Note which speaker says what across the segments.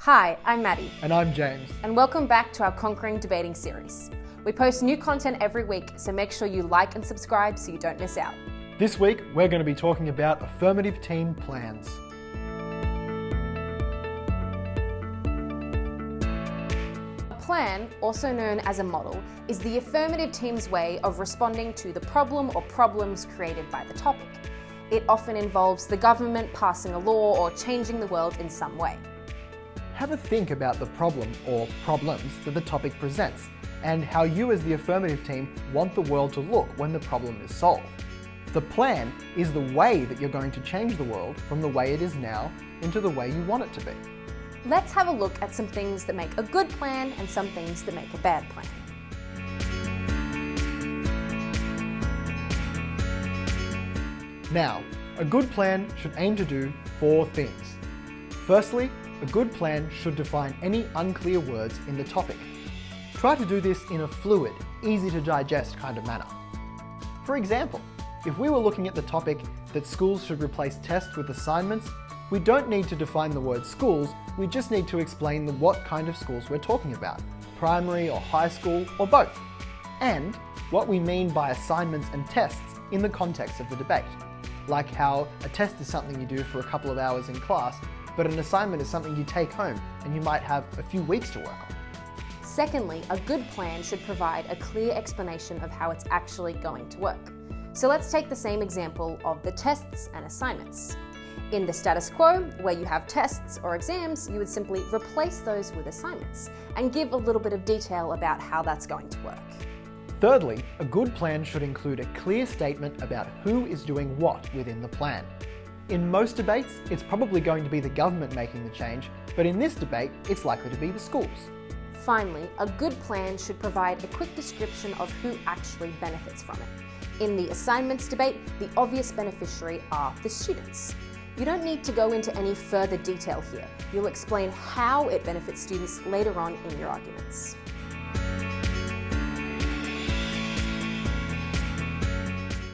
Speaker 1: Hi, I'm Maddie.
Speaker 2: And I'm James.
Speaker 1: And welcome back to our Conquering Debating series. We post new content every week, so make sure you like and subscribe so you don't miss out.
Speaker 2: This week, we're going to be talking about affirmative team plans.
Speaker 1: A plan, also known as a model, is the affirmative team's way of responding to the problem or problems created by the topic. It often involves the government passing a law or changing the world in some way.
Speaker 2: Have a think about the problem or problems that the topic presents and how you as the affirmative team want the world to look when the problem is solved. The plan is the way that you're going to change the world from the way it is now into the way you want it to be.
Speaker 1: Let's have a look at some things that make a good plan and some things that make a bad plan.
Speaker 2: Now, a good plan should aim to do 4 things. Firstly, a good plan should define any unclear words in the topic. Try to do this in a fluid, easy to digest kind of manner. For example, if we were looking at the topic that schools should replace tests with assignments, we don't need to define the word schools, we just need to explain what kind of schools we're talking about, primary or high school or both, and what we mean by assignments and tests in the context of the debate, like how a test is something you do for a couple of hours in class, but an assignment is something you take home and you might have a few weeks to work on.
Speaker 1: Secondly, a good plan should provide a clear explanation of how it's actually going to work. So let's take the same example of the tests and assignments. In the status quo, where you have tests or exams, you would simply replace those with assignments and give a little bit of detail about how that's going to work.
Speaker 2: Thirdly, a good plan should include a clear statement about who is doing what within the plan. In most debates, it's probably going to be the government making the change, but in this debate, it's likely to be the schools.
Speaker 1: Finally, a good plan should provide a quick description of who actually benefits from it. In the assignments debate, the obvious beneficiary are the students. You don't need to go into any further detail here. You'll explain how it benefits students later on in your arguments.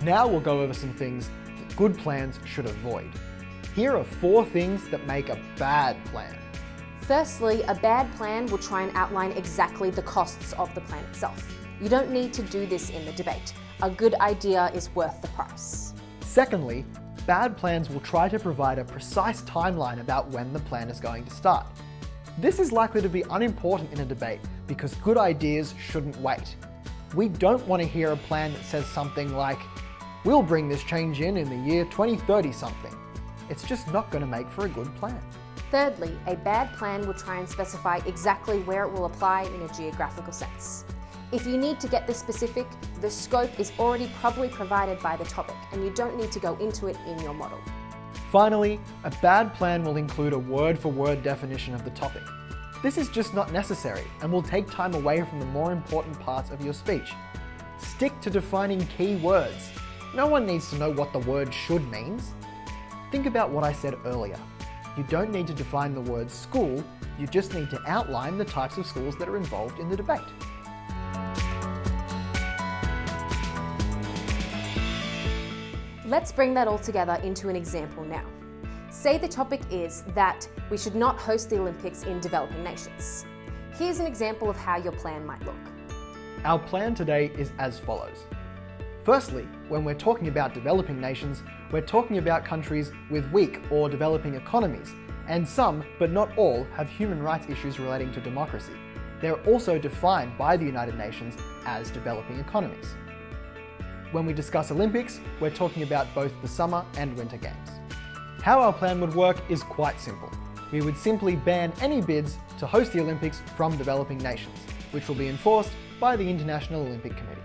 Speaker 2: Now we'll go over some things that good plans should avoid. Here are 4 things that make a bad plan.
Speaker 1: Firstly, a bad plan will try and outline exactly the costs of the plan itself. You don't need to do this in the debate. A good idea is worth the price.
Speaker 2: Secondly, bad plans will try to provide a precise timeline about when the plan is going to start. This is likely to be unimportant in a debate because good ideas shouldn't wait. We don't want to hear a plan that says something like, "We'll bring this change in the year 2030 something." It's just not going to make for a good plan.
Speaker 1: Thirdly, a bad plan will try and specify exactly where it will apply in a geographical sense. If you need to get this specific, the scope is already probably provided by the topic and you don't need to go into it in your model.
Speaker 2: Finally, a bad plan will include a word-for-word definition of the topic. This is just not necessary and will take time away from the more important parts of your speech. Stick to defining key words. No one needs to know what the word should means. Think about what I said earlier. You don't need to define the word school, you just need to outline the types of schools that are involved in the debate.
Speaker 1: Let's bring that all together into an example now. Say the topic is that we should not host the Olympics in developing nations. Here's an example of how your plan might look.
Speaker 2: Our plan today is as follows. Firstly, when we're talking about developing nations, we're talking about countries with weak or developing economies, and some, but not all, have human rights issues relating to democracy. They're also defined by the United Nations as developing economies. When we discuss Olympics, we're talking about both the summer and winter games. How our plan would work is quite simple. We would simply ban any bids to host the Olympics from developing nations, which will be enforced by the International Olympic Committee.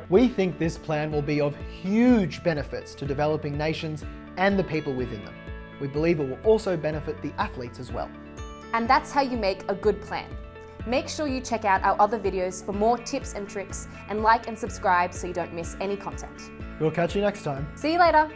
Speaker 2: We think this plan will be of huge benefits to developing nations and the people within them. We believe it will also benefit the athletes as well.
Speaker 1: And that's how you make a good plan. Make sure you check out our other videos for more tips and tricks and like and subscribe so you don't miss any content.
Speaker 2: We'll catch you next time.
Speaker 1: See you later.